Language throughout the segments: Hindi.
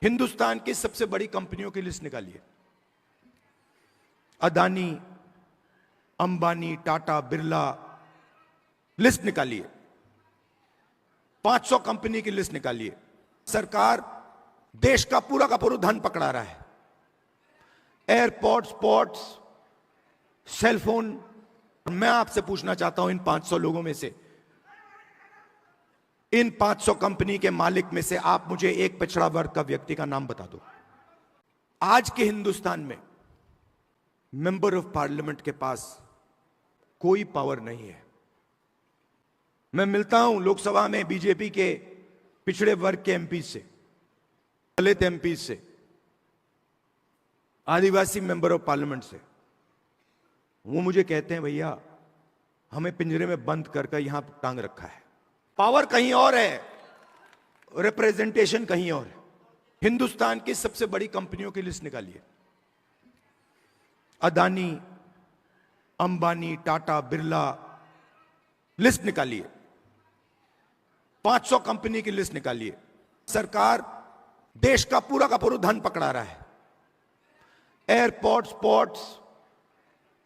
हिंदुस्तान की सबसे बड़ी कंपनियों की लिस्ट निकालिए। अदानी, अंबानी, टाटा, बिरला, लिस्ट निकालिए। 500 कंपनी की लिस्ट निकालिए। सरकार देश का पूरा धन पकड़ा रहा है। Airports, ports, cellphone. मैं आपसे पूछना चाहता हूं, इन 500 लोगों में से, इन 500 कंपनी के मालिक में से आप मुझे एक पिछड़ा वर्ग का व्यक्ति का नाम बता दो। आज के हिंदुस्तान में मेंबर ऑफ पार्लियामेंट के पास कोई पावर नहीं है। मैं मिलता हूं लोकसभा में बीजेपी के पिछड़े वर्ग के एमपी से, दलित एमपी से, आदिवासी मेंबर ऑफ पार्लियामेंट से। वो मुझे कहते हैं, भैया हमें पिंजरे में बंद कर यहां टांग रखा है। पावर कहीं और है, रिप्रेजेंटेशन कहीं और है। हिंदुस्तान की सबसे बड़ी कंपनियों की लिस्ट निकालिए। अदानी, अंबानी, टाटा, बिरला, लिस्ट निकालिए। 500 कंपनी की लिस्ट निकालिए। सरकार देश का पूरा धन पकड़ा रहा है। Airports, ports,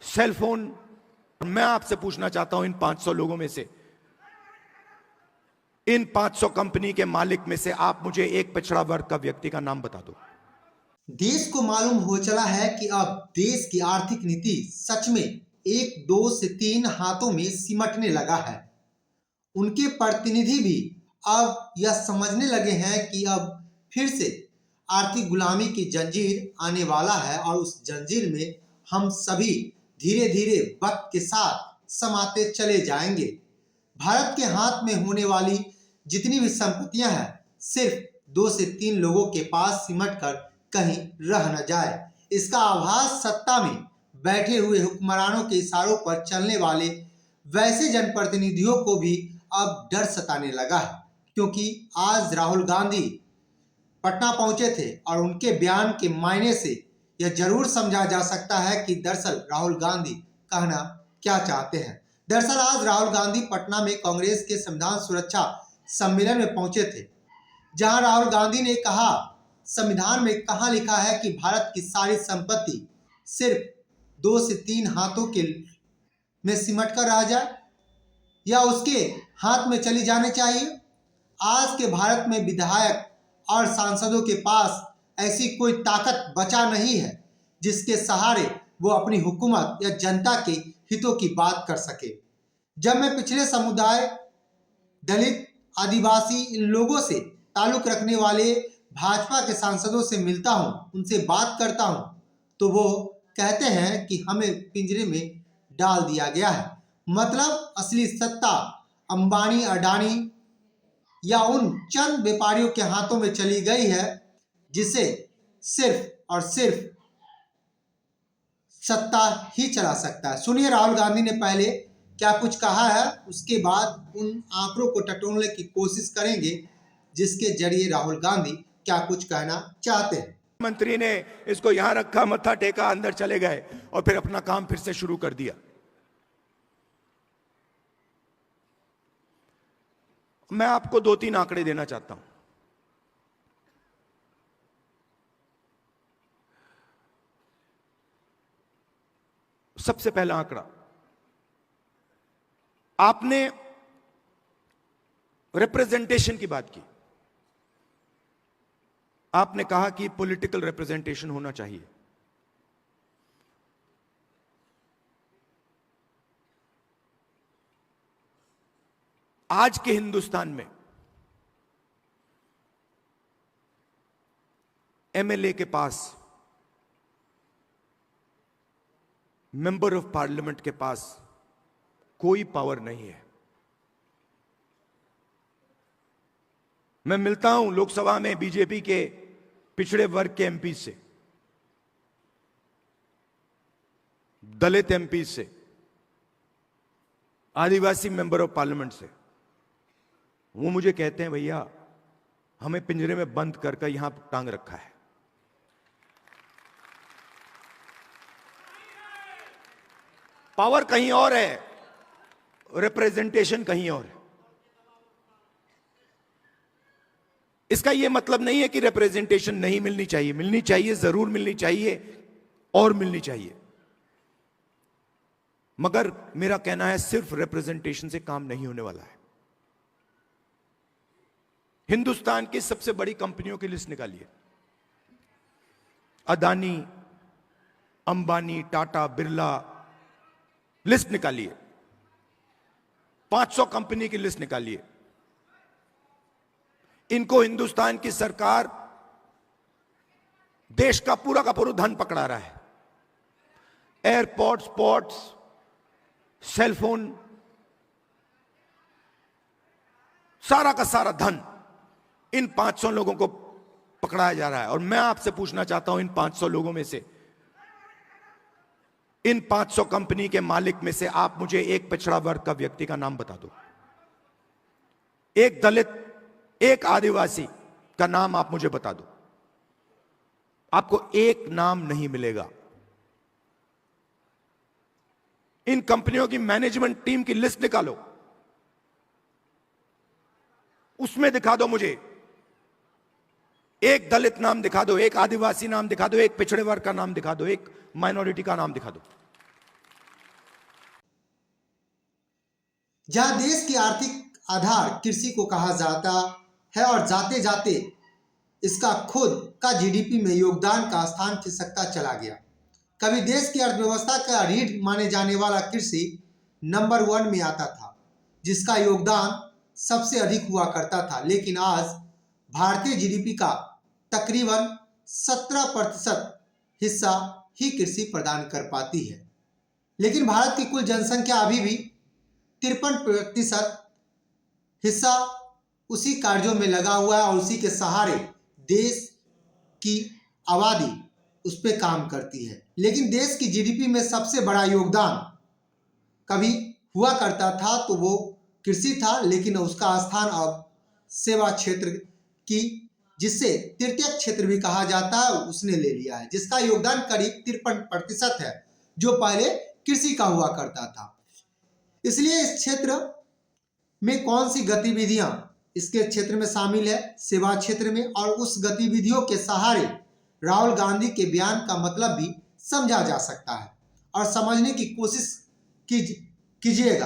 cellphone. मैं आपसे पूछना चाहता हूं, इन 500 लोगों में से, इन 500 कंपनी के मालिक में से आप मुझे एक पिछड़ा वर्ग का व्यक्ति का नाम बता दो। देश को मालूम हो चला है कि अब देश की आर्थिक नीति सच में 1, 2 से 3 हाथों में सिमटने लगा है। उनके प्रतिनिधि भी अब यह समझने लगे हैं कि अब फिर से आर्थिक गुलामी की जंजीर आने वाला है और उस जंजीर में हम सभी धीरे धीरे वक्त के साथ समाते चले जाएंगे। भारत के हाथ में होने वाली जितनी भी संपत्तियां हैं, सिर्फ 2 से 3 लोगों के पास सिमट कर कहीं रह न जाए। इसका आभास सत्ता में बैठे हुए हुक्मरानों के इशारों पर चलने वाले वैसे जनप्रतिनिधियों को भी अब डर सताने लगा है, क्योंकि आज राहुल गांधी पटना पहुंचे थे और उनके बयान के मायने से यह जरूर समझा जा सकता है कि दरअसल राहुल गांधी कहना क्या चाहते हैं। दरअसल आज राहुल गांधी पटना में कांग्रेस के संविधान सुरक्षा सम्मेलन में पहुंचे थे, जहां राहुल गांधी ने कहा, संविधान में कहां लिखा है कि भारत की सारी संपत्ति सिर्फ 2 से 3 हाथों के में सिमट कर रह जाए या उसके हाथ में चली जानी चाहिए। आज के भारत में विधायक और सांसदों के पास ऐसी कोई ताकत बचा नहीं है जिसके सहारे वो अपनी हुकूमत या जनता के हितों की बात कर सके। जब मैं पिछड़े समुदाय, दलित, आदिवासी, इन लोगों से ताल्लुक रखने वाले भाजपा के सांसदों से मिलता हूं, उनसे बात करता हूं, तो वो कहते हैं कि हमें पिंजरे में डाल दिया गया है। मतलब असली सत्ता अंबानी, अडानी या उन चंद व्यापारियों के हाथों में चली गई है, जिसे सिर्फ और सिर्फ सत्ता ही चला सकता है। सुनिए राहुल गांधी ने पहले क्या कुछ कहा है, उसके बाद उन आंकड़ों को टटोलने की कोशिश करेंगे जिसके जरिए राहुल गांधी क्या कुछ कहना चाहते हैं। मंत्री ने इसको यहां रखा, मत्था टेका, अंदर चले गए और फिर अपना काम फिर से शुरू कर दिया। मैं आपको 2-3 आंकड़े देना चाहता हूं। सबसे पहला आंकड़ा, आपने रिप्रेजेंटेशन की बात की। आपने कहा कि पॉलिटिकल रिप्रेजेंटेशन होना चाहिए। आज के हिंदुस्तान में एमएलए के पास, मेंबर ऑफ पार्लियामेंट के पास कोई पावर नहीं है। मैं मिलता हूं लोकसभा में बीजेपी के पिछड़े वर्ग के एमपी से, दलित एमपी से, आदिवासी मेंबर ऑफ पार्लियामेंट से। वो मुझे कहते हैं, भैया हमें पिंजरे में बंद कर यहां टांग रखा है। पावर कहीं और है, रिप्रेजेंटेशन कहीं और है। इसका यह मतलब नहीं है कि रिप्रेजेंटेशन नहीं मिलनी चाहिए, मिलनी चाहिए, जरूर मिलनी चाहिए और मिलनी चाहिए। मगर मेरा कहना है सिर्फ रिप्रेजेंटेशन से काम नहीं होने वाला है। हिंदुस्तान की सबसे बड़ी कंपनियों की लिस्ट निकालिए, अदानी, अंबानी, टाटा, बिरला, लिस्ट निकालिए। 500 कंपनी की लिस्ट निकालिए। इनको हिंदुस्तान की सरकार देश का पूरा धन पकड़ा रहा है। एयरपोर्ट्स, पोर्ट्स, सेलफोन, सारा का सारा धन इन 500 लोगों को पकड़ाया जा रहा है। और मैं आपसे पूछना चाहता हूं, इन 500 लोगों में से, इन 500 कंपनी के मालिक में से आप मुझे एक पिछड़ा वर्ग का व्यक्ति का नाम बता दो। एक दलित, एक आदिवासी का नाम आप मुझे बता दो। आपको एक नाम नहीं मिलेगा। इन कंपनियों की मैनेजमेंट टीम की लिस्ट निकालो, उसमें दिखा दो मुझे एक दलित नाम दिखा दो, एक आदिवासी नाम दिखा दो, एक पिछड़े वर्ग का नाम दिखा दो, एक माइनॉरिटी का नाम दिखा दो। जहां देश की आर्थिक आधार कृषि को कहा जाता है और जाते जाते इसका खुद का जीडीपी में योगदान का स्थान खिसकता चला गया। कभी देश की अर्थव्यवस्था का रीढ़ माने जाने वाला कृषि नंबर 1 में आता था, जिसका योगदान सबसे अधिक हुआ करता था। लेकिन आज भारतीय जीडीपी का तकरीबन 17% हिस्सा ही कृषि प्रदान कर पाती है। लेकिन भारत की कुल जनसंख्या अभी भी 53% हिस्सा उसी कार्यों में लगा हुआ है और उसी के सहारे देश की आबादी उस पर काम करती है। लेकिन देश की जीडीपी में सबसे बड़ा योगदान कभी हुआ करता था तो वो कृषि था, लेकिन उसका स्थान अब सेवा क्षेत्र की, जिसे तृतीय क्षेत्र भी कहा जाता है, उसने ले लिया है, जिसका योगदान करीब 53% है, जो पहले कृषि का हुआ करता था। इसलिए इस क्षेत्र में कौन सी गतिविधियां इसके क्षेत्र में शामिल है, सेवा क्षेत्र में, और उस गतिविधियों के सहारे राहुल गांधी के बयान का मतलब भी समझा जा सकता है और समझने की कोशिश कीजिएगा,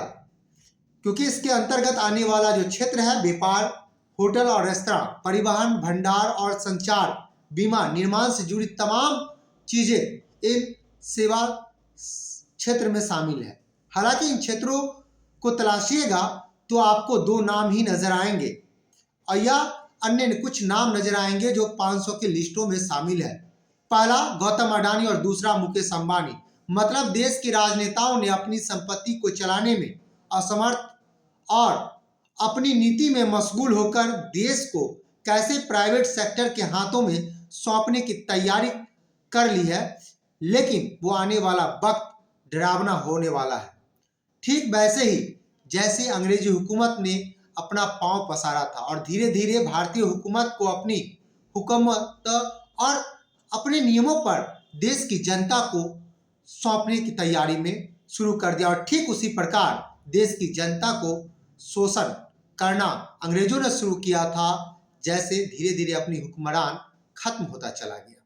क्योंकि इसके अंतर्गत आने वाला जो क्षेत्र है, व्यापार, होटल और रेस्तरां, परिवहन, भंडार और संचार, बीमा, निर्माण से जुड़ी तमाम चीजें इन सेवा क्षेत्र में शामिल है। हालांकि इन क्षेत्रों को तलाशिएगा तो आपको 2 नाम ही नजर आएंगे और या अन्य कुछ नाम नजर आएंगे जो 500 की लिस्टों में शामिल है। पहला गौतम अडानी और दूसरा मुकेश अंबानी। मतलब देश के राजनेताओं ने अपनी संपत्ति को चलाने में असमर्थ और अपनी नीति में मशगूल होकर देश को कैसे प्राइवेट सेक्टर के हाथों में सौंपने की तैयारी कर ली है। लेकिन वो आने वाला वक्त डरावना होने वाला है, ठीक वैसे ही जैसे अंग्रेजी हुकूमत ने अपना पांव पसारा था और धीरे धीरे भारतीय हुकूमत को अपनी हुकूमत और अपने नियमों पर देश की जनता को सौंपने की तैयारी में शुरू कर दिया। और ठीक उसी प्रकार देश की जनता को शोषण करना अंग्रेजों ने शुरू किया था, जैसे धीरे धीरे अपनी हुक्मरान खत्म होता चला गया।